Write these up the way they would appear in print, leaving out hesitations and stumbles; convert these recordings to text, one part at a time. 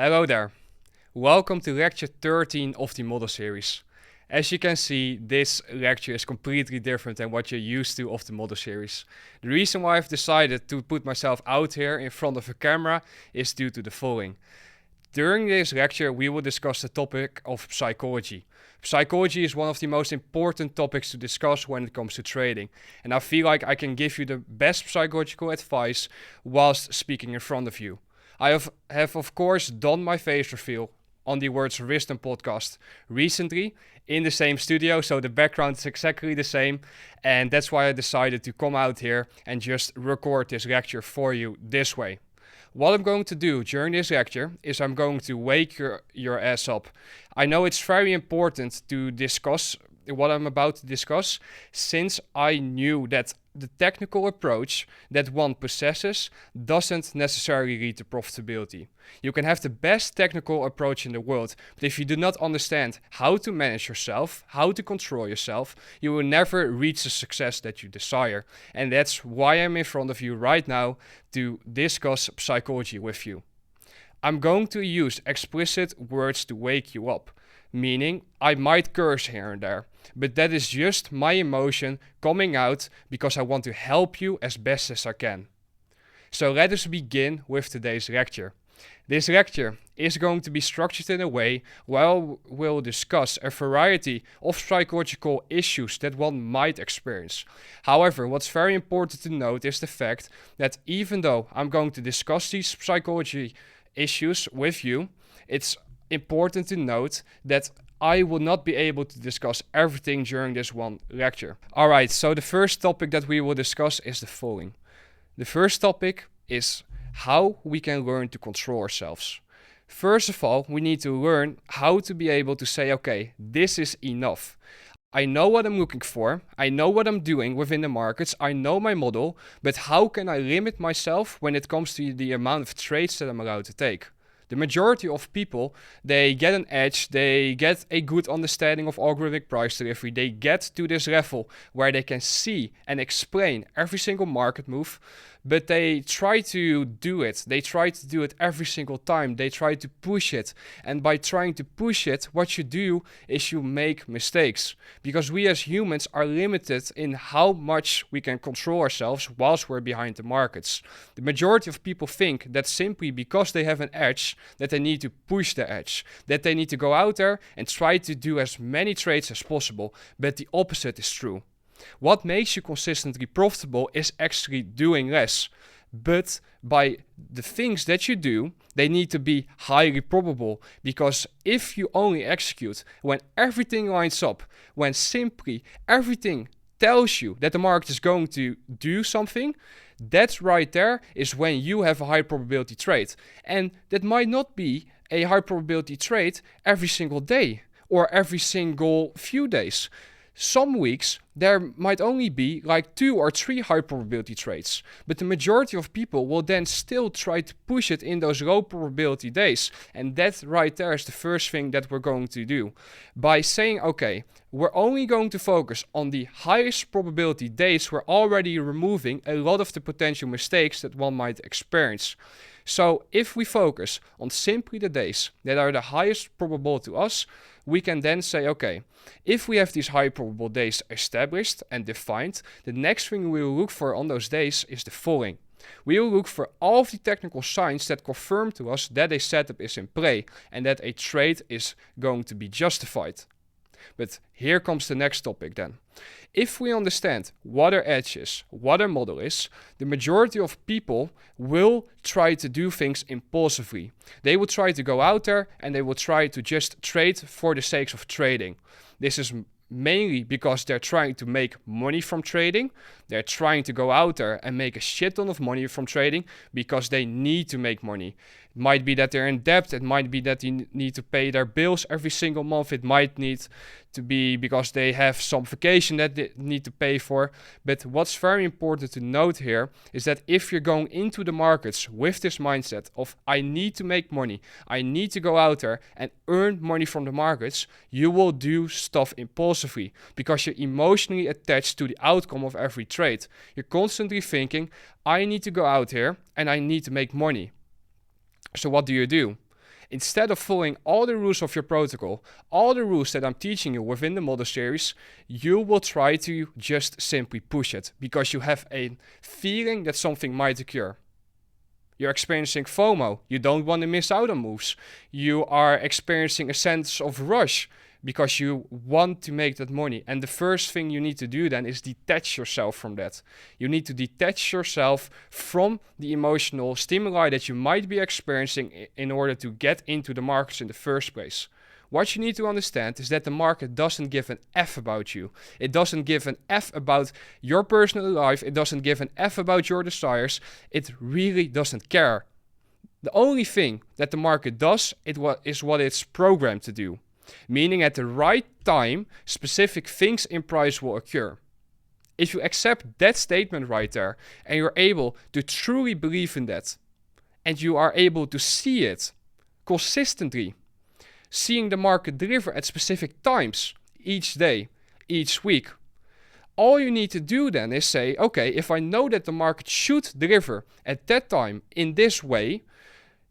Hello there. Welcome to lecture 13 of the model series. As you can see, this lecture is completely different than what you're used to of the model series. The reason why I've decided to put myself out here in front of a camera is due to the following. During this lecture, we will discuss the topic of psychology. Psychology is one of the most important topics to discuss when it comes to trading, and I feel like I can give you the best psychological advice whilst speaking in front of you. I have of course done my face reveal on the Words of Wisdom podcast recently in the same studio, so the background is exactly the same, and that's why I decided to come out here and just record this lecture for you this way. What I'm going to do during this lecture is I'm going to wake your ass up. I know it's very important to discuss what I'm about to discuss, since I knew that the technical approach that one possesses doesn't necessarily lead to profitability. You can have the best technical approach in the world, but if you do not understand how to manage yourself, how to control yourself, you will never reach the success that you desire. And that's why I'm in front of you right now to discuss psychology with you. I'm going to use explicit words to wake you up, meaning I might curse here and there, but that is just my emotion coming out because I want to help you as best as I can. So let us begin with today's lecture. This lecture is going to be structured in a way where we'll discuss a variety of psychological issues that one might experience. However, what's very important to note is the fact that even though I'm going to discuss these psychology issues with you, it's important to note that I will not be able to discuss everything during this one lecture. Alright, so the first topic that we will discuss is the following. The first topic is how we can learn to control ourselves. First of all, we need to learn how to be able to say, okay, this is enough. I know what I'm looking for, I know what I'm doing within the markets, I know my model, but how can I limit myself when it comes to the amount of trades that I'm allowed to take? The majority of people, they get an edge, they get a good understanding of algorithmic price delivery, they get to this level where they can see and explain every single market move, but they try to do it. They try to do it every single time. They try to push it. And by trying to push it, what you do is you make mistakes. Because we as humans are limited in how much we can control ourselves whilst we're behind the markets. The majority of people think that simply because they have an edge, that they need to push the edge. That they need to go out there and try to do as many trades as possible. But the opposite is true. What makes you consistently profitable is actually doing less. But by the things that you do, they need to be highly probable. Because if you only execute when everything lines up, when simply everything tells you that the market is going to do something, that right there is when you have a high probability trade. And that might not be a high probability trade every single day or every single few days. Some weeks there might only be like 2 or 3 high probability trades, but the majority of people will then still try to push it in those low probability days. And that right there is the first thing that we're going to do. By saying, okay, we're only going to focus on the highest probability days, we're already removing a lot of the potential mistakes that one might experience. So if we focus on simply the days that are the highest probable to us, we can then say, okay, if we have these high probable days established and defined, the next thing we will look for on those days is the following. We will look for all of the technical signs that confirm to us that a setup is in play and that a trade is going to be justified. But here comes the next topic then. If we understand what our edge is, what our model is, the majority of people will try to do things impulsively. They will try to go out there and they will try to just trade for the sake of trading. This is mainly because they're trying to make money from trading. They're trying to go out there and make a shit ton of money from trading because they need to make money. It might be that they're in debt. It might be that they need to pay their bills every single month. It might need to be because they have some vacation that they need to pay for. But what's very important to note here is that if you're going into the markets with this mindset of I need to make money, I need to go out there and earn money from the markets, you will do stuff impulsively because you're emotionally attached to the outcome of every trade. You're constantly thinking, I need to go out here and I need to make money. So what do? Instead of following all the rules of your protocol, all the rules that I'm teaching you within the model series, you will try to just simply push it because you have a feeling that something might occur. You're experiencing FOMO. You don't want to miss out on moves. You are experiencing a sense of rush because you want to make that money. And the first thing you need to do then is detach yourself from that. You need to detach yourself from the emotional stimuli that you might be experiencing in order to get into the markets in the first place. What you need to understand is that the market doesn't give an F about you. It doesn't give an F about your personal life. It doesn't give an F about your desires. It really doesn't care. The only thing that the market does is what it's programmed to do. Meaning at the right time, specific things in price will occur. If you accept that statement right there, and you're able to truly believe in that, and you are able to see it consistently, seeing the market deliver at specific times, each day, each week, all you need to do then is say, okay, if I know that the market should deliver at that time in this way,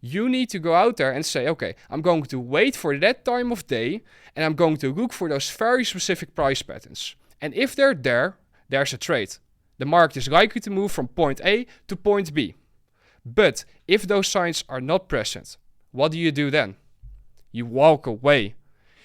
you need to go out there and say, okay, I'm going to wait for that time of day and I'm going to look for those very specific price patterns. And if they're there, there's a trade. The market is likely to move from point A to point B. But if those signs are not present, what do you do then? You walk away.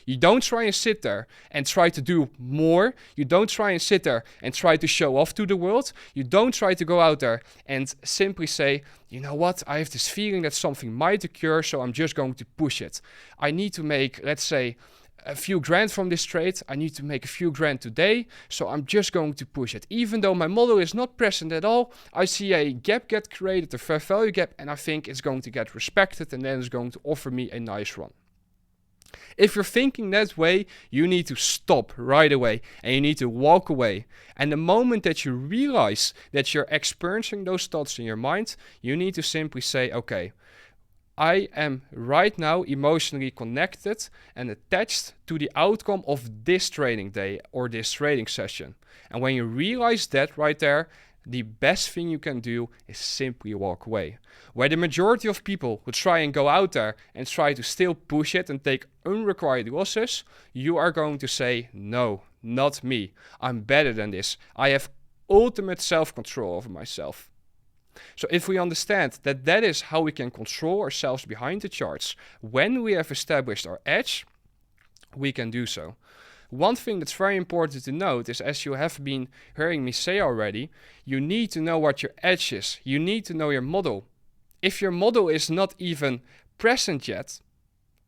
You don't try and sit there and try to do more. You don't try and sit there and try to show off to the world. You don't try to go out there and simply say, you know what, I have this feeling that something might occur, so I'm just going to push it. I need to make, let's say, a few grand from this trade. I need to make a few grand today, so I'm just going to push it. Even though my model is not present at all, I see a gap get created, a fair value gap, and I think it's going to get respected and then it's going to offer me a nice run. If you're thinking that way, you need to stop right away and you need to walk away. And the moment that you realize that you're experiencing those thoughts in your mind, you need to simply say, okay, I am right now emotionally connected and attached to the outcome of this trading day or this trading session. And when you realize that right there, the best thing you can do is simply walk away. Where the majority of people who try and go out there and try to still push it and take unrequired losses, you are going to say, no, not me. I'm better than this. I have ultimate self-control over myself. So if we understand that that is how we can control ourselves behind the charts, when we have established our edge, we can do so. One thing that's very important to note is, as you have been hearing me say already, you need to know what your edge is. You need to know your model. If your model is not even present yet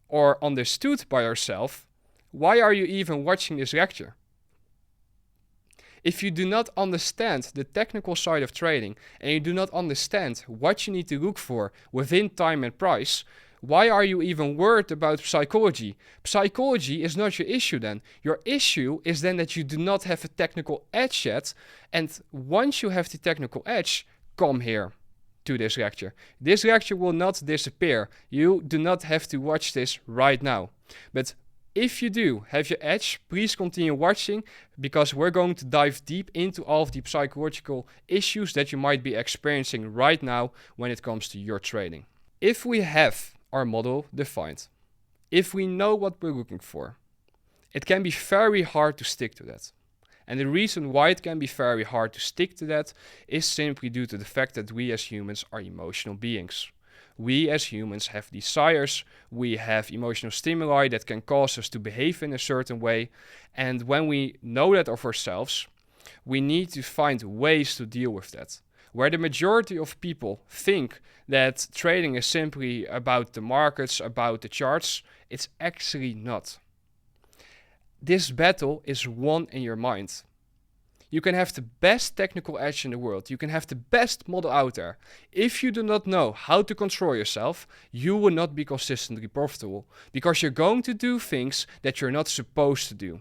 or understood by yourself, why are you even watching this lecture? If you do not understand the technical side of trading and you do not understand what you need to look for within time and price, why are you even worried about psychology? Psychology is not your issue then. Your issue is then that you do not have a technical edge yet. And once you have the technical edge, come here to this lecture. This lecture will not disappear. You do not have to watch this right now. But if you do have your edge, please continue watching because we're going to dive deep into all of the psychological issues that you might be experiencing right now when it comes to your trading. If we have our model defined, if we know what we're looking for, it can be very hard to stick to that. And the reason why it can be very hard to stick to that is simply due to the fact that we as humans are emotional beings. We as humans have desires, we have emotional stimuli that can cause us to behave in a certain way. And when we know that of ourselves, we need to find ways to deal with that. Where the majority of people think that trading is simply about the markets, about the charts, it's actually not. This battle is won in your mind. You can have the best technical edge in the world. You can have the best model out there. If you do not know how to control yourself, you will not be consistently profitable because you're going to do things that you're not supposed to do.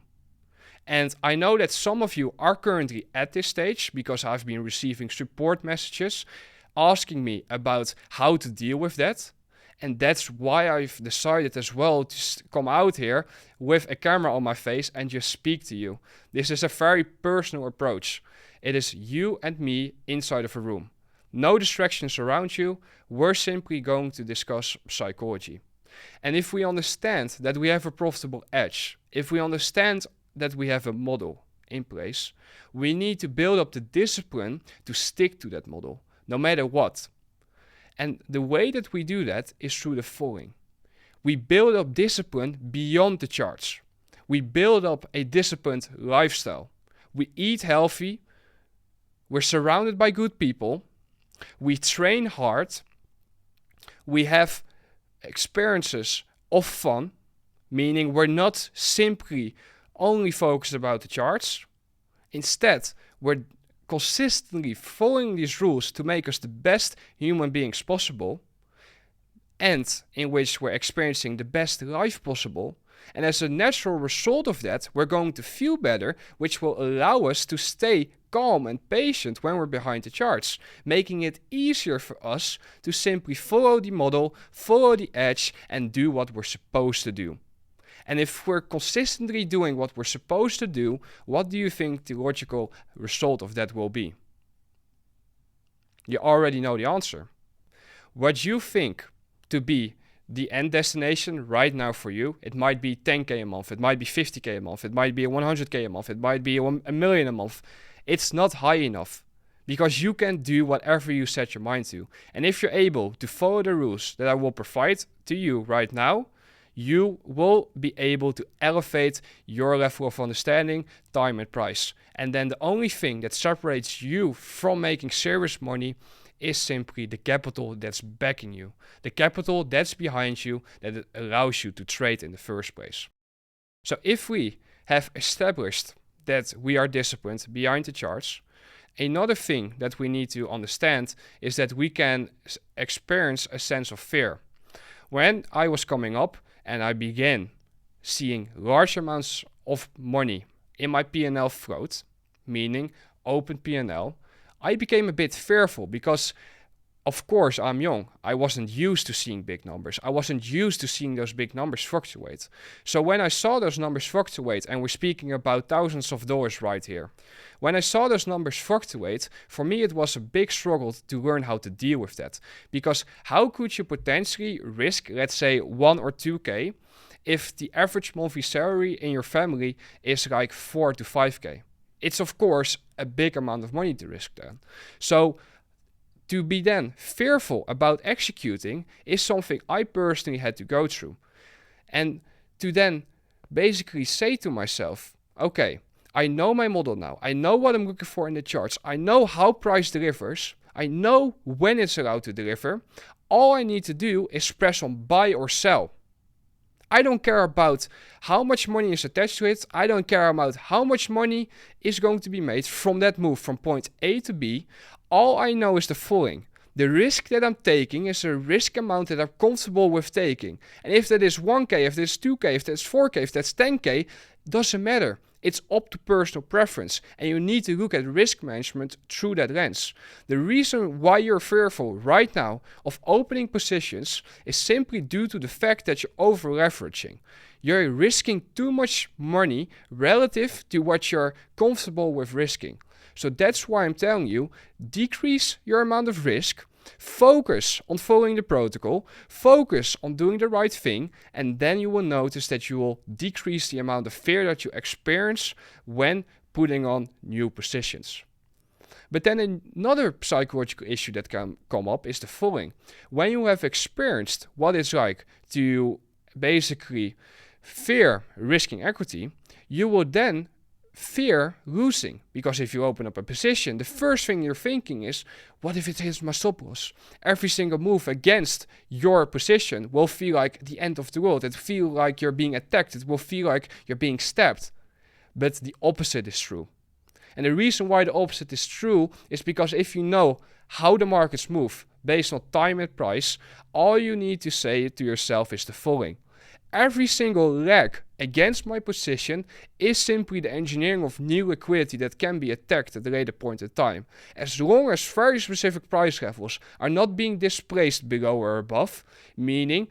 And I know that some of you are currently at this stage because I've been receiving support messages asking me about how to deal with that. And that's why I've decided as well to come out here with a camera on my face and just speak to you. This is a very personal approach. It is you and me inside of a room. No distractions around you. We're simply going to discuss psychology. And if we understand that we have a profitable edge, if we understand that we have a model in place, we need to build up the discipline to stick to that model, no matter what. And the way that we do that is through the following. We build up discipline beyond the charts. We build up a disciplined lifestyle. We eat healthy. We're surrounded by good people. We train hard. We have experiences of fun, meaning we're not simply only focused about the charts. Instead, we're consistently following these rules to make us the best human beings possible, and in which we're experiencing the best life possible. And as a natural result of that, we're going to feel better, which will allow us to stay calm and patient when we're behind the charts, making it easier for us to simply follow the model, follow the edge, and do what we're supposed to do. And if we're consistently doing what we're supposed to do, what do you think the logical result of that will be? You already know the answer. What you think to be the end destination right now for you, it might be 10K a month, it might be 50K a month, it might be 100K a month, it might be a million a month. It's not high enough because you can do whatever you set your mind to. And if you're able to follow the rules that I will provide to you right now, you will be able to elevate your level of understanding, time and price. And then the only thing that separates you from making serious money is simply the capital that's backing you, the capital that's behind you that allows you to trade in the first place. So if we have established that we are disciplined behind the charts, another thing that we need to understand is that we can experience a sense of fear. When I was coming up and I began seeing large amounts of money in my P&L float, meaning open P&L, I became a bit fearful because, of course, I'm young. I wasn't used to seeing big numbers. I wasn't used to seeing those big numbers fluctuate. So when I saw those numbers fluctuate, and we're speaking about thousands of dollars right here, when I saw those numbers fluctuate, for me it was a big struggle to learn how to deal with that. Because how could you potentially risk, let's say, 1 or 2K if the average monthly salary in your family is like 4 to 5K? It's of course a big amount of money to risk then. So to be then fearful about executing is something I personally had to go through. And to then basically say to myself, okay, I know my model now. I know what I'm looking for in the charts. I know how price delivers. I know when it's allowed to deliver. All I need to do is press on buy or sell. I don't care about how much money is attached to it. I don't care about how much money is going to be made from that move from point A to B. All I know is the following. The risk that I'm taking is a risk amount that I'm comfortable with taking. And if that is 1K, if that's 2K, if that's 4K, if that's 10K, doesn't matter. It's up to personal preference, and you need to look at risk management through that lens. The reason why you're fearful right now of opening positions is simply due to the fact that you're over leveraging. You're risking too much money relative to what you're comfortable with risking. So that's why I'm telling you, decrease your amount of risk, focus on following the protocol, focus on doing the right thing, and then you will notice that you will decrease the amount of fear that you experience when putting on new positions. But then another psychological issue that can come up is the following. When you have experienced what it's like to basically fear risking equity, you will then fear losing, because if you open up a position, the first thing you're thinking is, what if it hits my stop loss? Every single move against your position will feel like the end of the world. It will feel like you're being attacked. It will feel like you're being stabbed. But the opposite is true. And the reason why the opposite is true is because if you know how the markets move based on time and price, all you need to say to yourself is the following. Every single leg against my position is simply the engineering of new liquidity that can be attacked at a later point in time. As long as very specific price levels are not being displaced below or above, meaning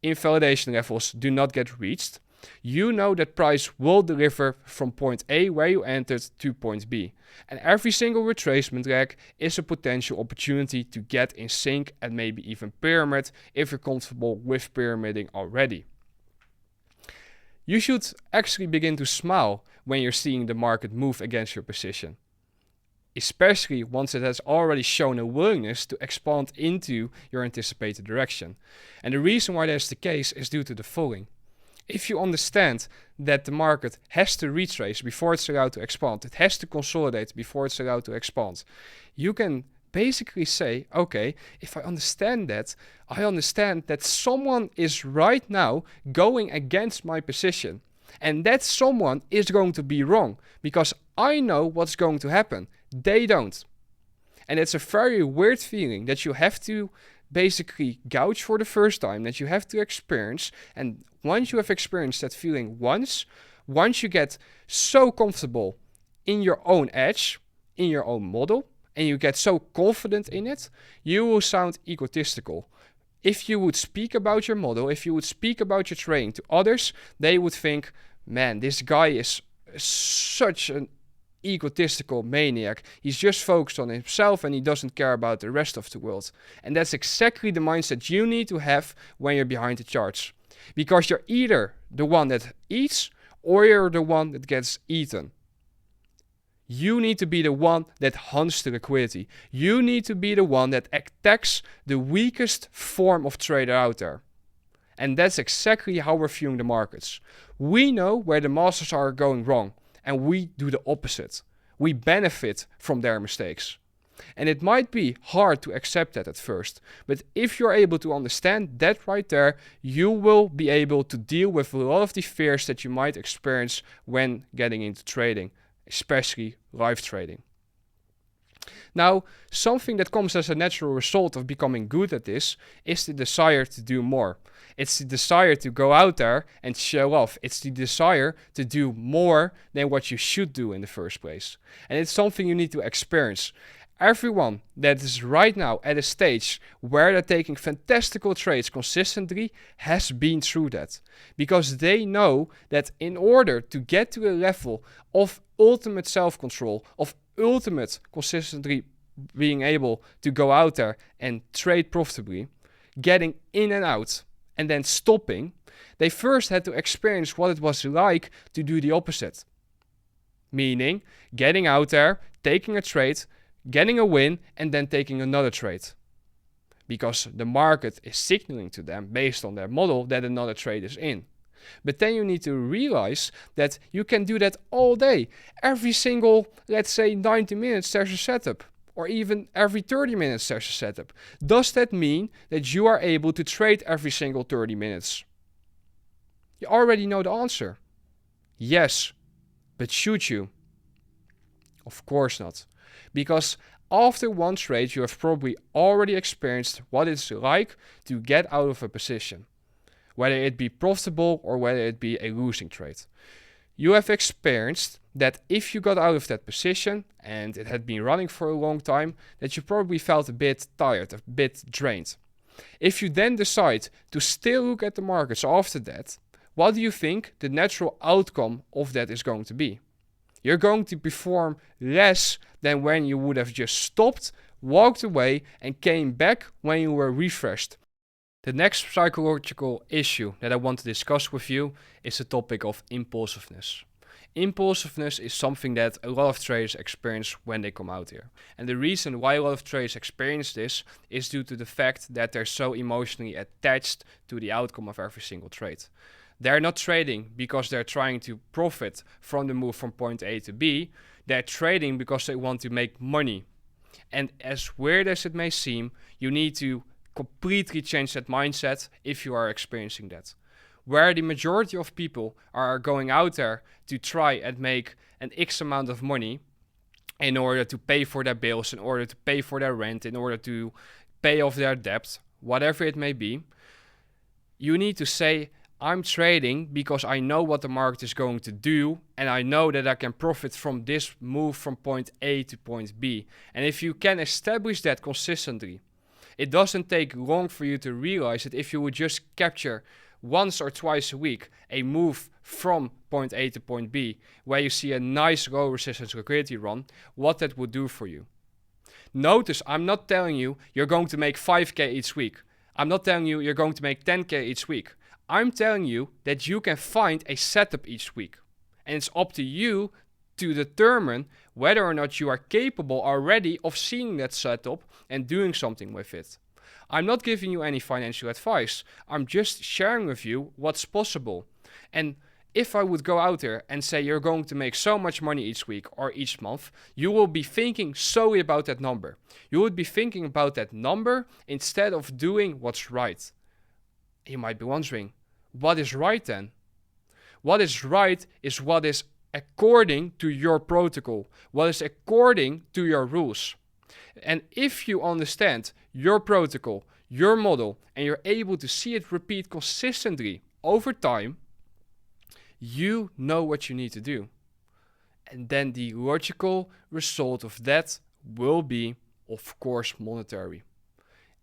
invalidation levels do not get reached, You know that price will deliver from point A where you entered to point B. And every single retracement leg is a potential opportunity to get in sync and maybe even pyramid if you're comfortable with pyramiding already. You should actually begin to smile when you're seeing the market move against your position, especially once it has already shown a willingness to expand into your anticipated direction. And the reason why that's the case is due to the following. If you understand that the market has to retrace before it's allowed to expand, it has to consolidate before it's allowed to expand, you can basically say, okay, if I understand that someone is right now going against my position. And that someone is going to be wrong because I know what's going to happen. They don't. And it's a very weird feeling that you have to basically gouge for the first time, that you have to experience. And once you have experienced that feeling once you get so comfortable in your own edge, in your own model, and you get so confident in it, you will sound egotistical. If you would speak about your model, if you would speak about your trading to others, they would think, man, this guy is such an egotistical maniac. He's just focused on himself and he doesn't care about the rest of the world. And that's exactly the mindset you need to have when you're behind the charts. Because you're either the one that eats or you're the one that gets eaten. You need to be the one that hunts the liquidity. You need to be the one that attacks the weakest form of trader out there. And that's exactly how we're viewing the markets. We know where the masters are going wrong, and we do the opposite. We benefit from their mistakes. And it might be hard to accept that at first, but if you're able to understand that right there, you will be able to deal with a lot of the fears that you might experience when getting into trading, especially live trading. Now, something that comes as a natural result of becoming good at this is the desire to do more. It's the desire to go out there and show off. It's the desire to do more than what you should do in the first place. And it's something you need to experience. Everyone that is right now at a stage where they're taking fantastical trades consistently has been through that. Because they know that in order to get to a level of ultimate self-control, of ultimate consistently being able to go out there and trade profitably, getting in and out, and then stopping, they first had to experience what it was like to do the opposite. Meaning, getting out there, taking a trade, getting a win, and then taking another trade. Because the market is signaling to them, based on their model, that another trade is in. But then you need to realize that you can do that all day. Every single, let's say, 90 minutes there's a setup. Or even every 30 minutes there's a setup. Does that mean that you are able to trade every single 30 minutes? You already know the answer. Yes. But should you? Of course not. Because after one trade you have probably already experienced what it's like to get out of a position. Whether it be profitable or whether it be a losing trade. You have experienced that if you got out of that position and it had been running for a long time, that you probably felt a bit tired, a bit drained. If you then decide to still look at the markets after that, what do you think the natural outcome of that is going to be? You're going to perform less than when you would have just stopped, walked away, and came back when you were refreshed. The next psychological issue that I want to discuss with you is the topic of impulsiveness. Impulsiveness is something that a lot of traders experience when they come out here. And the reason why a lot of traders experience this is due to the fact that they're so emotionally attached to the outcome of every single trade. They're not trading because they're trying to profit from the move from point A to B. They're trading because they want to make money. And as weird as it may seem, you need to completely change that mindset if you are experiencing that. Where the majority of people are going out there to try and make an X amount of money in order to pay for their bills, in order to pay for their rent, in order to pay off their debt, whatever it may be, you need to say, I'm trading because I know what the market is going to do and I know that I can profit from this move from point A to point B. And if you can establish that consistently, it doesn't take long for you to realize that if you would just capture once or twice a week a move from point A to point B, where you see a nice low resistance liquidity run, what that would do for you. Notice I'm not telling you you're going to make 5k each week. I'm not telling you you're going to make 10k each week. I'm telling you that you can find a setup each week. And it's up to you to determine whether or not you are capable already of seeing that setup and doing something with it. I'm not giving you any financial advice. I'm just sharing with you what's possible. And if I would go out there and say you're going to make so much money each week or each month, you will be thinking solely about that number. You would be thinking about that number instead of doing what's right. You might be wondering, what is right then? What is right is what is according to your protocol, what is according to your rules. And if you understand your protocol, your model, and you're able to see it repeat consistently over time, you know what you need to do. And then the logical result of that will be, of course, monetary.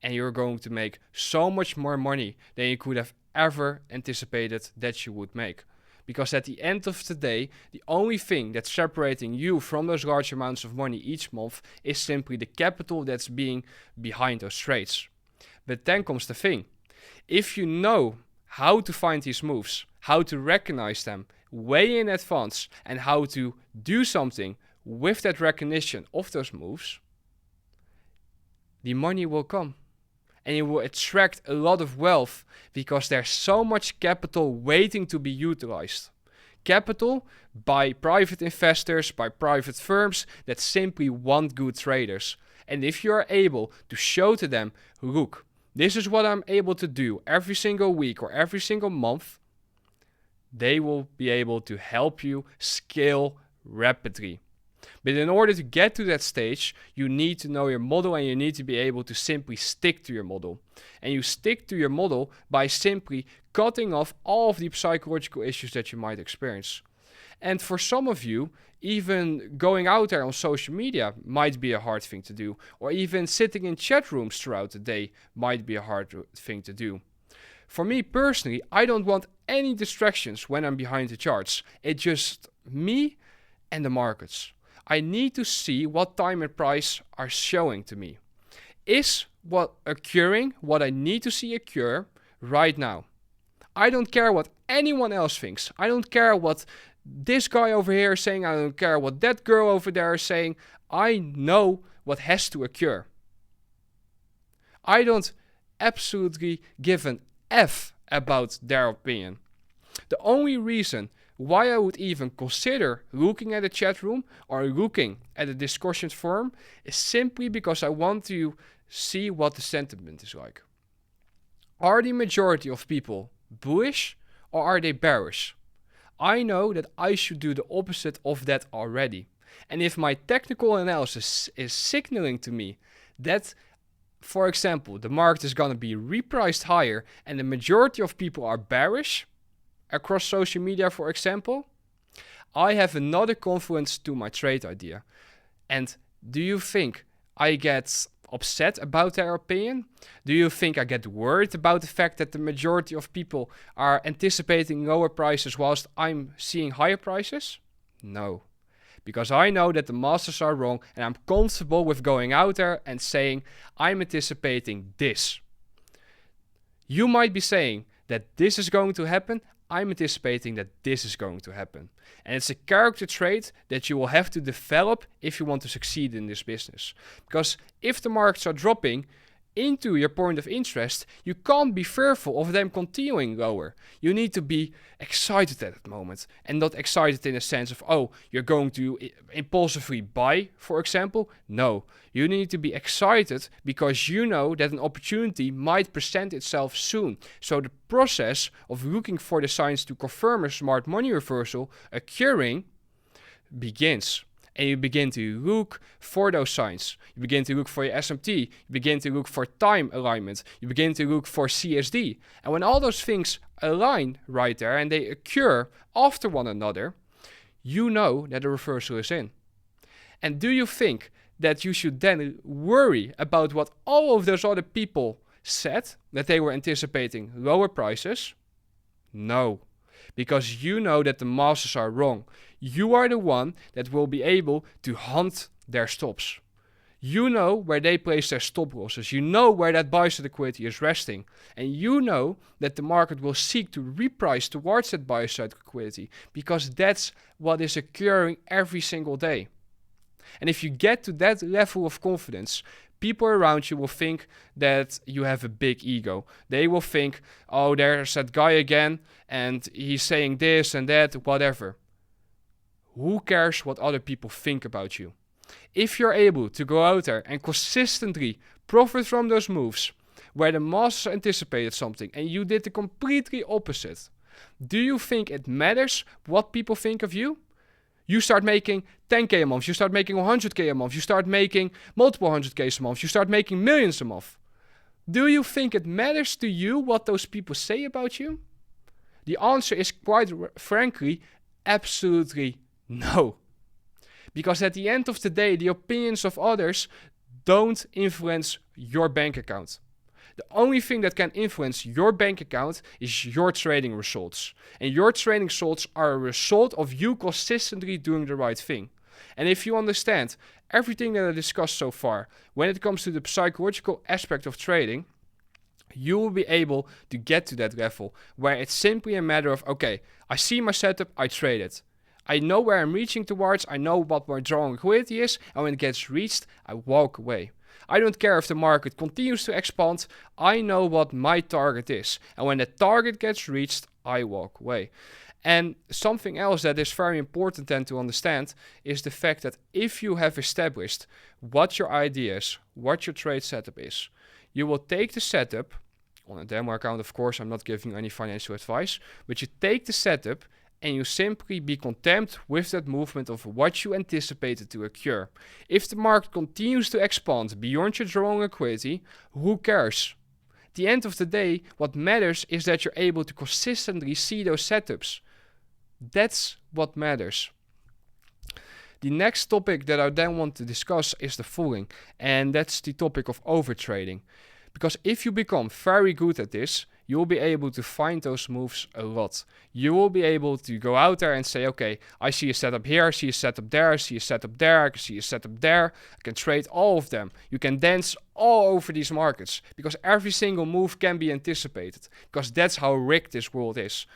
And you're going to make so much more money than you could have ever anticipated that you would make. Because at the end of the day, the only thing that's separating you from those large amounts of money each month is simply the capital that's being behind those trades. But then comes the thing. If you know how to find these moves, how to recognize them way in advance, and how to do something with that recognition of those moves, the money will come. And you will attract a lot of wealth because there's so much capital waiting to be utilized. Capital by private investors, by private firms that simply want good traders. And if you are able to show to them, look, this is what I'm able to do every single week or every single month, they will be able to help you scale rapidly. But in order to get to that stage, you need to know your model and you need to be able to simply stick to your model. And you stick to your model by simply cutting off all of the psychological issues that you might experience. And for some of you, even going out there on social media might be a hard thing to do. Or even sitting in chat rooms throughout the day might be a hard thing to do. For me personally, I don't want any distractions when I'm behind the charts. It's just me and the markets. I need to see what time and price are showing to me. Is what occurring what I need to see occur right now? I don't care what anyone else thinks. I don't care what this guy over here is saying. I don't care what that girl over there is saying. I know what has to occur. I don't absolutely give an F about their opinion. The only reason why I would even consider looking at a chat room or looking at a discussion forum is simply because I want to see what the sentiment is like. Are the majority of people bullish or are they bearish? I know that I should do the opposite of that already. And if my technical analysis is signaling to me that, for example, the market is going to be repriced higher and the majority of people are bearish, across social media, for example, I have another confluence to my trade idea. And do you think I get upset about their opinion? Do you think I get worried about the fact that the majority of people are anticipating lower prices whilst I'm seeing higher prices? No. Because I know that the masters are wrong and I'm comfortable with going out there and saying, I'm anticipating this. You might be saying that this is going to happen. I'm anticipating that this is going to happen. And it's a character trait that you will have to develop if you want to succeed in this business. Because if the markets are dropping into your point of interest, you can't be fearful of them continuing lower. You need to be excited at that moment. And not excited in a sense of, oh, you're going to impulsively buy, for example. No, you need to be excited because you know that an opportunity might present itself soon. So the process of looking for the signs to confirm a smart money reversal occurring begins. And you begin to look for those signs. You begin to look for your SMT. You begin to look for time alignment. You begin to look for CSD. And when all those things align right there and they occur after one another, you know that a reversal is in. And do you think that you should then worry about what all of those other people said, that they were anticipating lower prices? No. Because you know that the masters are wrong. You are the one that will be able to hunt their stops. You know where they place their stop losses. You know where that buy side liquidity is resting. And you know that the market will seek to reprice towards that buy side liquidity, because that's what is occurring every single day. And if you get to that level of confidence, people around you will think that you have a big ego. They will think, oh, there's that guy again, and he's saying this and that, whatever. Who cares what other people think about you? If you're able to go out there and consistently profit from those moves, where the masters anticipated something and you did the completely opposite, do you think it matters what people think of you? You start making 10k a month, you start making 100k a month, you start making multiple 100k's a month, you start making millions a month. Do you think it matters to you what those people say about you? The answer is quite frankly, absolutely no. Because at the end of the day, the opinions of others don't influence your bank account. The only thing that can influence your bank account is your trading results. And your trading results are a result of you consistently doing the right thing. And if you understand everything that I discussed so far, when it comes to the psychological aspect of trading, you will be able to get to that level where it's simply a matter of, okay, I see my setup, I trade it. I know where I'm reaching towards, I know what my drawing liquidity is, and when it gets reached, I walk away. I don't care if the market continues to expand, I know what my target is. And when the target gets reached, I walk away. And something else that is very important then to understand is the fact that if you have established what your idea is, what your trade setup is, you will take the setup, on a demo account of course, I'm not giving you any financial advice, but you take the setup and you simply be content with that movement of what you anticipated to occur. If the market continues to expand beyond your drawing liquidity, who cares? At the end of the day, what matters is that you're able to consistently see those setups. That's what matters. The next topic that I then want to discuss is the following, and that's the topic of overtrading. Because if you become very good at this, you will be able to find those moves a lot. You will be able to go out there and say, okay, I see a setup here, I see a setup there, I see a setup there, I can see a setup there. I can trade all of them. You can dance all over these markets because every single move can be anticipated, because that's how rigged this world is.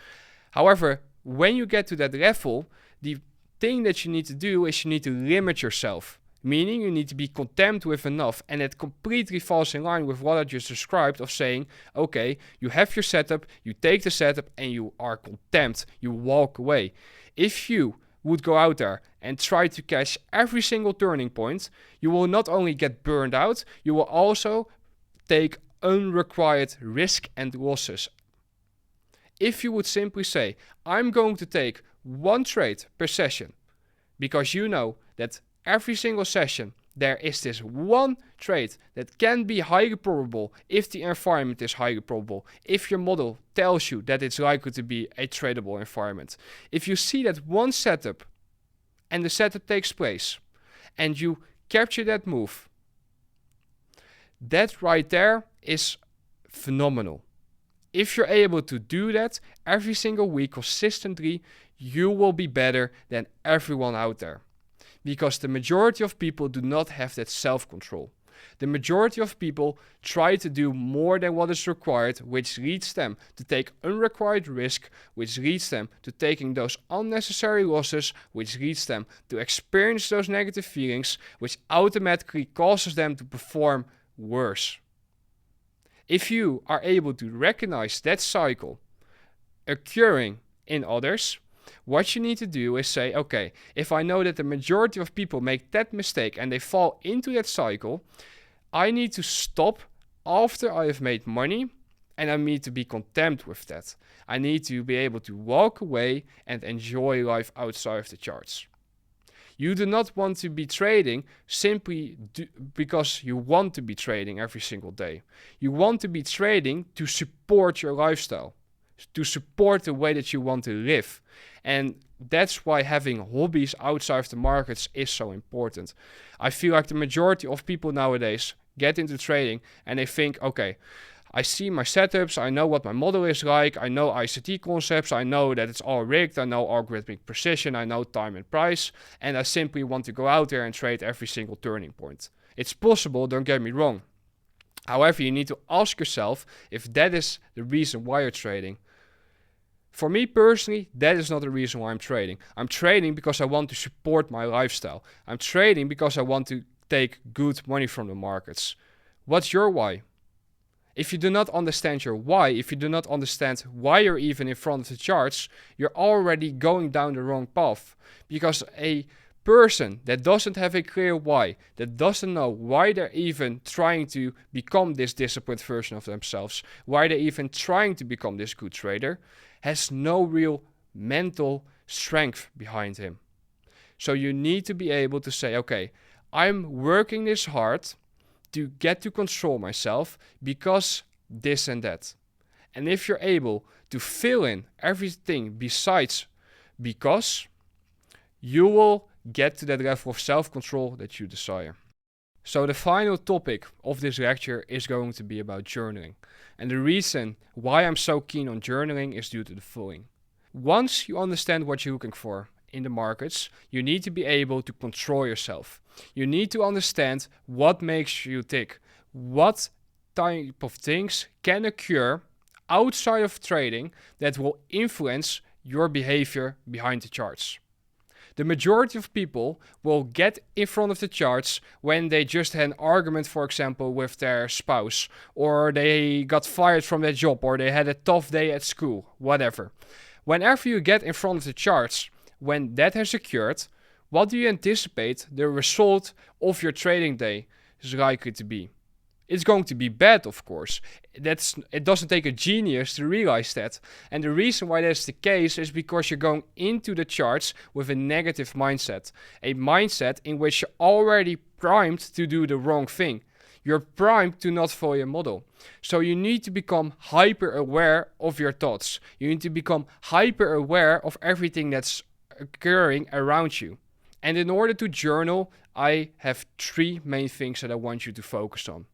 However, when you get to that level, the thing that you need to do is you need to limit yourself. Meaning you need to be content with enough, and it completely falls in line with what I just described of saying, okay, you have your setup, you take the setup and you are content, you walk away. If you would go out there and try to catch every single turning point, you will not only get burned out, you will also take unrequired risk and losses. If you would simply say, I'm going to take one trade per session, because you know that every single session there is this one trade that can be highly probable if the environment is highly probable, if your model tells you that it's likely to be a tradable environment. If you see that one setup and the setup takes place and you capture that move, that right there is phenomenal. If you're able to do that every single week consistently, you will be better than everyone out there. Because the majority of people do not have that self-control. The majority of people try to do more than what is required, which leads them to take unrequired risk, which leads them to taking those unnecessary losses, which leads them to experience those negative feelings, which automatically causes them to perform worse. If you are able to recognize that cycle occurring in others, what you need to do is say, okay, if I know that the majority of people make that mistake and they fall into that cycle, I need to stop after I have made money, and I need to be content with that. I need to be able to walk away and enjoy life outside of the charts. You do not want to be trading simply because you want to be trading every single day. You want to be trading to support your lifestyle, to support the way that you want to live. And that's why having hobbies outside of the markets is so important. I feel like the majority of people nowadays get into trading and they think, okay, I see my setups, I know what my model is like, I know ICT concepts, I know that it's all rigged, I know algorithmic precision, I know time and price, and I simply want to go out there and trade every single turning point. It's possible, don't get me wrong. However, you need to ask yourself if that is the reason why you're trading. For me personally, that is not the reason why I'm trading. I'm trading because I want to support my lifestyle. I'm trading because I want to take good money from the markets. What's your why? If you do not understand your why, if you do not understand why you're even in front of the charts, you're already going down the wrong path. Because a person that doesn't have a clear why, that doesn't know why they're even trying to become this disciplined version of themselves, why they're even trying to become this good trader, has no real mental strength behind him. So you need to be able to say, okay, I'm working this hard to get to control myself because this and that. And if you're able to fill in everything besides because, you will get to that level of self-control that you desire. So the final topic of this lecture is going to be about journaling. And the reason why I'm so keen on journaling is due to the following. Once you understand what you're looking for in the markets, you need to be able to control yourself. You need to understand what makes you tick. What type of things can occur outside of trading that will influence your behavior behind the charts. The majority of people will get in front of the charts when they just had an argument, for example, with their spouse, or they got fired from their job, or they had a tough day at school, whatever. Whenever you get in front of the charts, when that has occurred, what do you anticipate the result of your trading day is likely to be? It's going to be bad, of course. It doesn't take a genius to realize that. And the reason why that's the case is because you're going into the charts with a negative mindset. A mindset in which you're already primed to do the wrong thing. You're primed to not follow your model. So you need to become hyper aware of your thoughts. You need to become hyper aware of everything that's occurring around you. And in order to journal, I have 3 main things that I want you to focus on.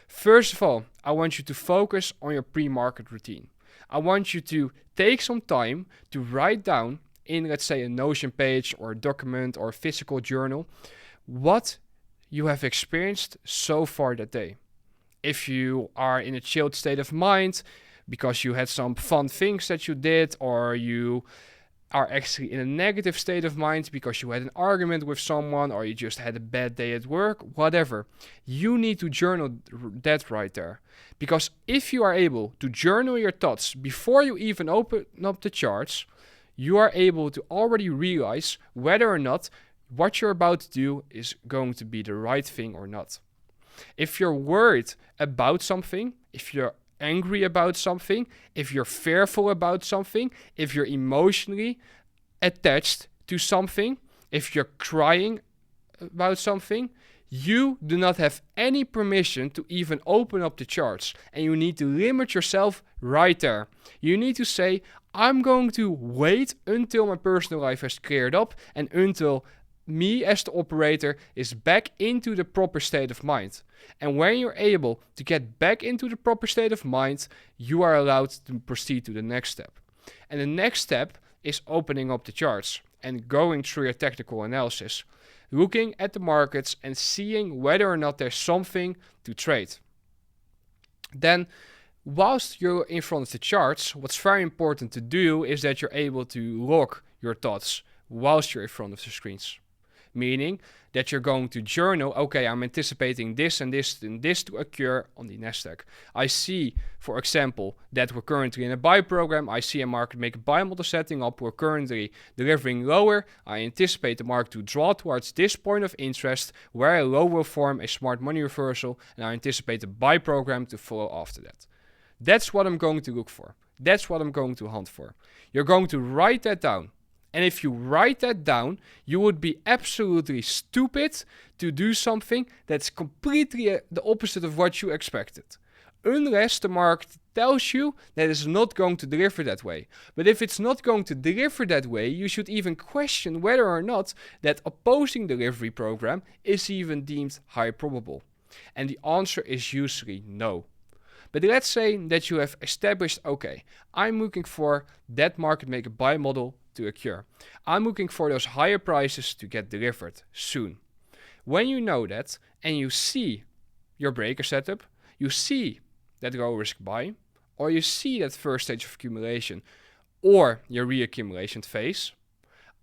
First of all, I want you to focus on your pre-market routine. I want you to take some time to write down in, let's say, a Notion page or a document or a physical journal, what you have experienced so far that day. If you are in a chilled state of mind because you had some fun things that you did, or you are actually in a negative state of mind because you had an argument with someone, or you just had a bad day at work, whatever. You need to journal that right there. Because if you are able to journal your thoughts before you even open up the charts, you are able to already realize whether or not what you're about to do is going to be the right thing or not. If you're worried about something, if you're angry about something, if you're fearful about something, if you're emotionally attached to something, if you're crying about something, you do not have any permission to even open up the charts. And you need to limit yourself right there. You need to say, I'm going to wait until my personal life has cleared up and until me as the operator is back into the proper state of mind. And when you're able to get back into the proper state of mind, you are allowed to proceed to the next step. And the next step is opening up the charts and going through your technical analysis, looking at the markets and seeing whether or not there's something to trade. Then, whilst you're in front of the charts, what's very important to do is that you're able to log your thoughts whilst you're in front of the screens. Meaning that you're going to journal, okay, I'm anticipating this and this and this to occur on the Nasdaq. I see, for example, that we're currently in a buy program. I see a market make a buy model setting up. We're currently delivering lower. I anticipate the market to draw towards this point of interest where a low will form a smart money reversal, and I anticipate the buy program to follow after that. That's what I'm going to look for. That's what I'm going to hunt for. You're going to write that down. And if you write that down, you would be absolutely stupid to do something that's completely the opposite of what you expected. Unless the market tells you that it's not going to deliver that way. But if it's not going to deliver that way, you should even question whether or not that opposing delivery program is even deemed high probable. And the answer is usually no. But let's say that you have established, okay, I'm looking for that market maker buy model to occur. I'm looking for those higher prices to get delivered soon. When you know that and you see your breaker setup, you see that low risk buy, or you see that first stage of accumulation or your reaccumulation phase,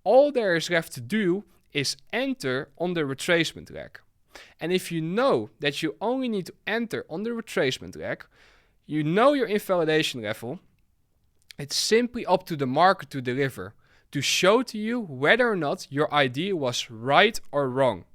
all there is left to do is enter on the retracement leg. And if you know that you only need to enter on the retracement leg, you know your invalidation level, it's simply up to the market to deliver, to show to you whether or not your idea was right or wrong.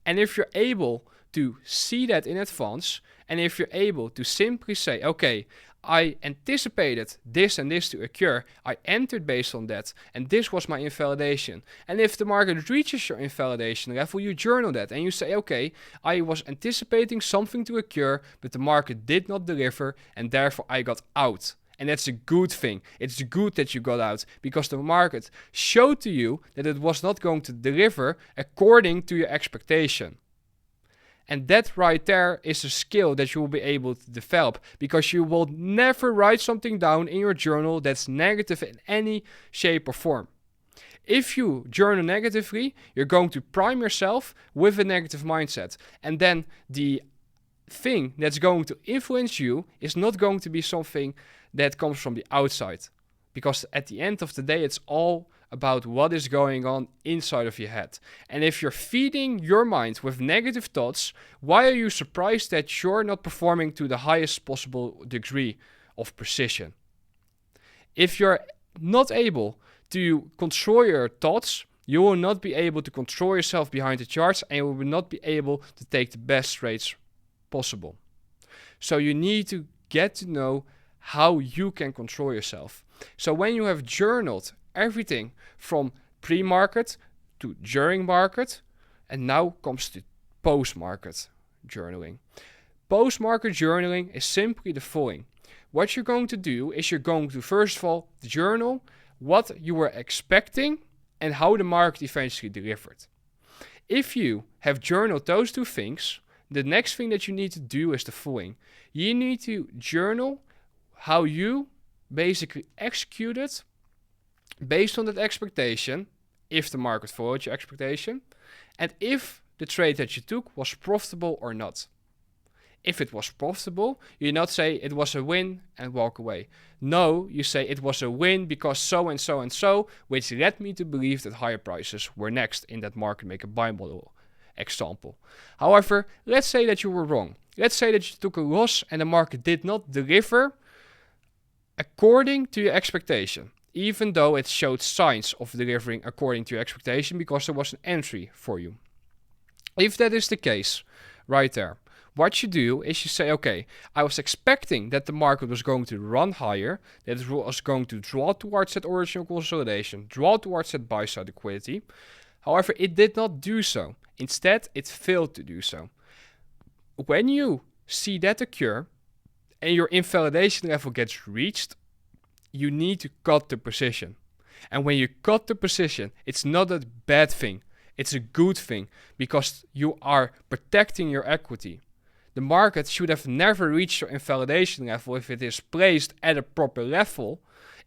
And if you're able to see that in advance, and if you're able to simply say, okay, I anticipated this and this to occur, I entered based on that, and this was my invalidation. And if the market reaches your invalidation level, you journal that and you say, okay, I was anticipating something to occur, but the market did not deliver, and therefore I got out. And that's a good thing. It's good that you got out, because the market showed to you that it was not going to deliver according to your expectation. And that right there is a skill that you will be able to develop, because you will never write something down in your journal that's negative in any shape or form. If you journal negatively, you're going to prime yourself with a negative mindset. And then the thing that's going to influence you is not going to be something that comes from the outside. Because at the end of the day, it's all about what is going on inside of your head. And if you're feeding your mind with negative thoughts, why are you surprised that you're not performing to the highest possible degree of precision? If you're not able to control your thoughts, you will not be able to control yourself behind the charts, and you will not be able to take the best trades possible. So you need to get to know how you can control yourself. So when you have journaled everything from pre-market to during market, and now comes to post-market journaling. Post-market journaling is simply the following. What you're going to do is you're going to first of all journal what you were expecting and how the market eventually delivered. If you have journaled those two things, the next thing that you need to do is the following. You need to journal how you basically executed based on that expectation, if the market followed your expectation, and if the trade that you took was profitable or not. If it was profitable, you not say it was a win and walk away. No, you say it was a win because so and so and so, which led me to believe that higher prices were next in that market maker buy model example. However, let's say that you were wrong. Let's say that you took a loss and the market did not deliver according to your expectation, even though it showed signs of delivering according to your expectation because there was an entry for you. If that is the case, right there, what you do is you say, okay, I was expecting that the market was going to run higher, that it was going to draw towards that original consolidation, draw towards that buy side liquidity. However, it did not do so. Instead, it failed to do so. When you see that occur and your invalidation level gets reached, you need to cut the position. And when you cut the position, it's not a bad thing. It's a good thing because you are protecting your equity. The market should have never reached your invalidation level if it is placed at a proper level,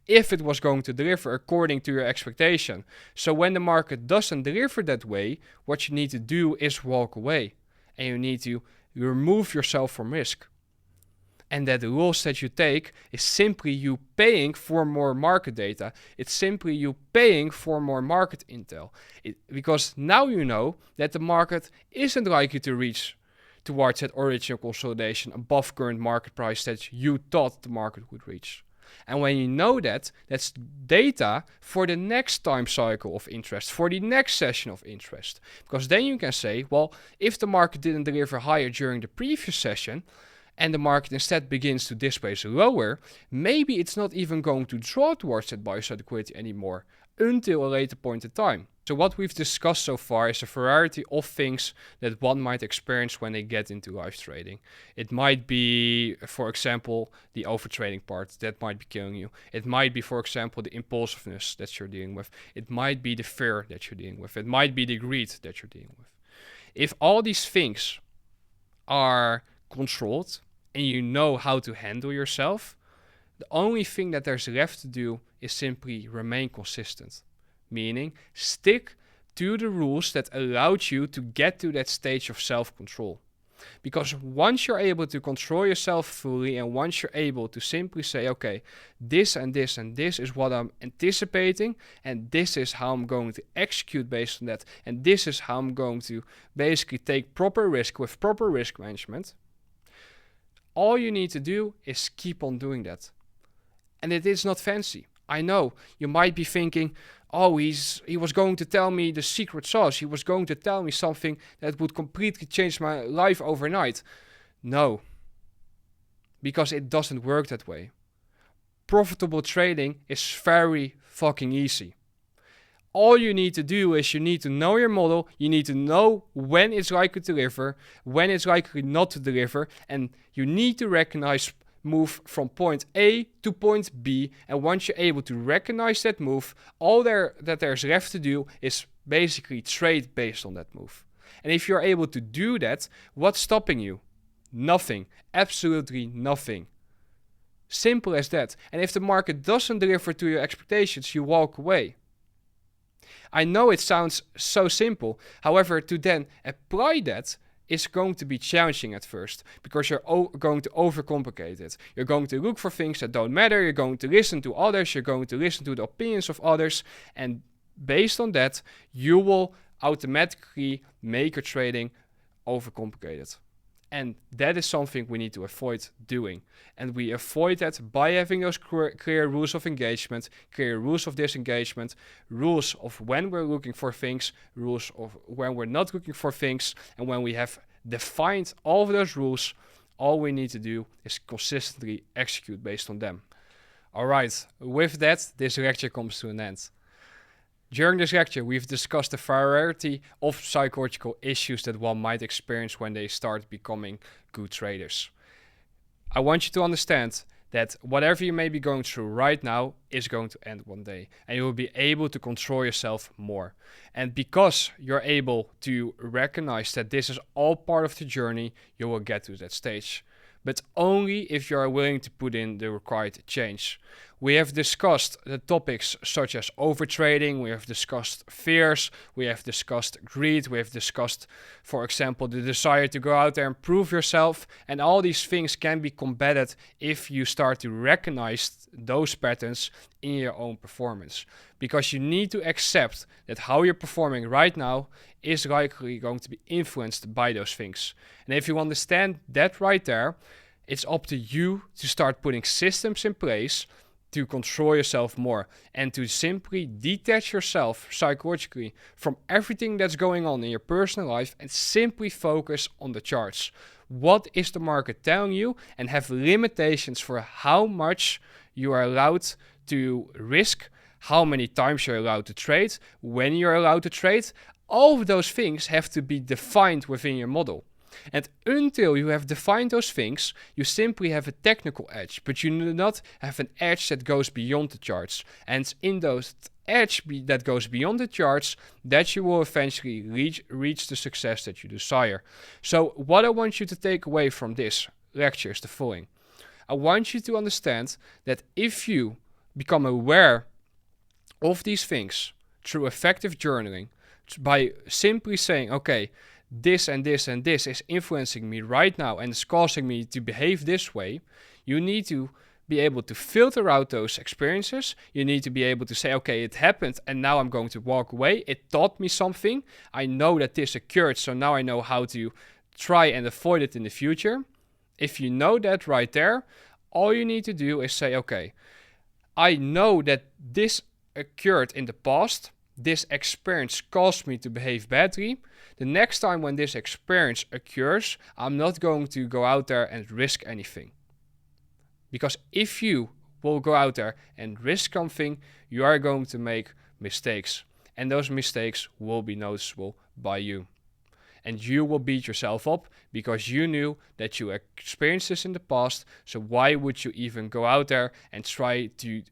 if it was going to deliver according to your expectation. So when the market doesn't deliver that way, what you need to do is walk away. And you need to remove yourself from risk. And that loss that you take is simply you paying for more market data. It's simply you paying for more market intel. Because now you know that the market isn't likely to reach towards that original consolidation above current market price that you thought the market would reach. And when you know that, that's data for the next time cycle of interest, for the next session of interest. Because then you can say, well, if the market didn't deliver higher during the previous session, and the market instead begins to displace lower, maybe it's not even going to draw towards that buy side liquidity anymore until a later point in time. So what we've discussed so far is a variety of things that one might experience when they get into live trading. It might be, for example, the overtrading part that might be killing you. It might be, for example, the impulsiveness that you're dealing with. It might be the fear that you're dealing with. It might be the greed that you're dealing with. If all these things are controlled, and you know how to handle yourself, the only thing that there's left to do is simply remain consistent. Meaning, stick to the rules that allowed you to get to that stage of self-control. Because once you're able to control yourself fully, and once you're able to simply say, okay, this and this and this is what I'm anticipating, and this is how I'm going to execute based on that, and this is how I'm going to basically take proper risk with proper risk management, all you need to do is keep on doing that. And it is not fancy. I know you might be thinking, oh, he was going to tell me the secret sauce. He was going to tell me something that would completely change my life overnight. No, because it doesn't work that way. Profitable trading is very fucking easy. All you need to do is you need to know your model, you need to know when it's likely to deliver, when it's likely not to deliver, and you need to recognize move from point A to point B, and once you're able to recognize that move, all that there's left to do is basically trade based on that move. And if you're able to do that, what's stopping you? Nothing. Absolutely nothing. Simple as that. And if the market doesn't deliver to your expectations, you walk away. I know it sounds so simple. However, to then apply that is going to be challenging at first, because you're going to overcomplicate it. You're going to look for things that don't matter. You're going to listen to others. You're going to listen to the opinions of others. And based on that, you will automatically make your trading overcomplicated. And that is something we need to avoid doing. And we avoid that by having those clear rules of engagement, clear rules of disengagement, rules of when we're looking for things, rules of when we're not looking for things. And when we have defined all of those rules, all we need to do is consistently execute based on them. All right, with that, this lecture comes to an end. During this lecture, we've discussed the variety of psychological issues that one might experience when they start becoming good traders. I want you to understand that whatever you may be going through right now is going to end one day, and you will be able to control yourself more. And because you're able to recognize that this is all part of the journey, you will get to that stage. But only if you are willing to put in the required change. We have discussed the topics such as overtrading, we have discussed fears, we have discussed greed, we have discussed, for example, the desire to go out there and prove yourself, and all these things can be combated if you start to recognize those patterns in your own performance. Because you need to accept that how you're performing right now is likely going to be influenced by those things. And if you understand that right there, it's up to you to start putting systems in place to control yourself more and to simply detach yourself psychologically from everything that's going on in your personal life and simply focus on the charts. What is the market telling you, and have limitations for how much you are allowed to risk, how many times you're allowed to trade, when you're allowed to trade. All of those things have to be defined within your model. And until you have defined those things, you simply have a technical edge, but you do not have an edge that goes beyond the charts. And in those edge that goes beyond the charts, that you will eventually reach the success that you desire. So what I want you to take away from this lecture is the following. I want you to understand that if you become aware of these things through effective journaling, by simply saying, okay, this and this and this is influencing me right now and it's causing me to behave this way, you need to be able to filter out those experiences. You need to be able to say, okay, it happened and now I'm going to walk away. It taught me something. I know that this occurred, so now I know how to try and avoid it in the future. If you know that right there, all you need to do is say, okay, I know that this occurred in the past. This experience caused me to behave badly. The next time when this experience occurs, I'm not going to go out there and risk anything. Because if you will go out there and risk something, you are going to make mistakes. And those mistakes will be noticeable by you. And you will beat yourself up because you knew that you experienced this in the past. So why would you even go out there and try to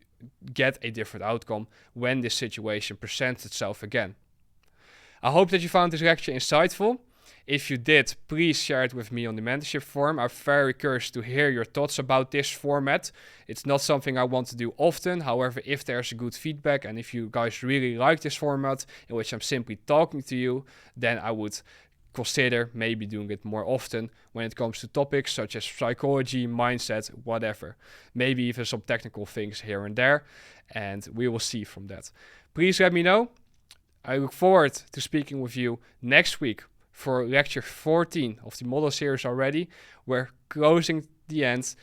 get a different outcome when this situation presents itself again? I hope that you found this lecture insightful. If you did, please share it with me on the mentorship forum. I'm very curious to hear your thoughts about this format. It's not something I want to do often. However, if there's a good feedback and if you guys really like this format in which I'm simply talking to you, then I would consider maybe doing it more often when it comes to topics such as psychology, mindset, whatever. Maybe even some technical things here and there, and we will see from that. Please let me know. I look forward to speaking with you next week for lecture 14 of the model series already. We're closing the end.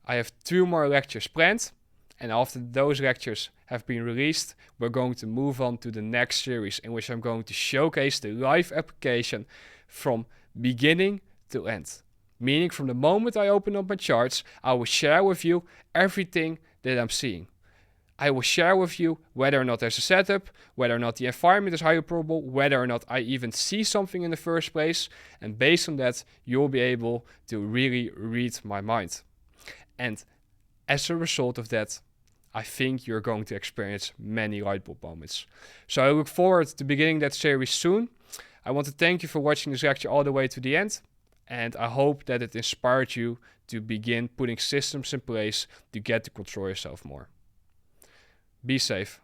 I have 2 more lectures planned, and after those lectures have been released, we're going to move on to the next series in which I'm going to showcase the live application from beginning to end. Meaning from the moment I open up my charts, I will share with you everything that I'm seeing. I will share with you whether or not there's a setup, whether or not the environment is highly probable, whether or not I even see something in the first place. And based on that, you'll be able to really read my mind. And as a result of that, I think you're going to experience many light bulb moments. So I look forward to beginning that series soon. I want to thank you for watching this lecture all the way to the end. And I hope that it inspired you to begin putting systems in place to get to control yourself more. Be safe.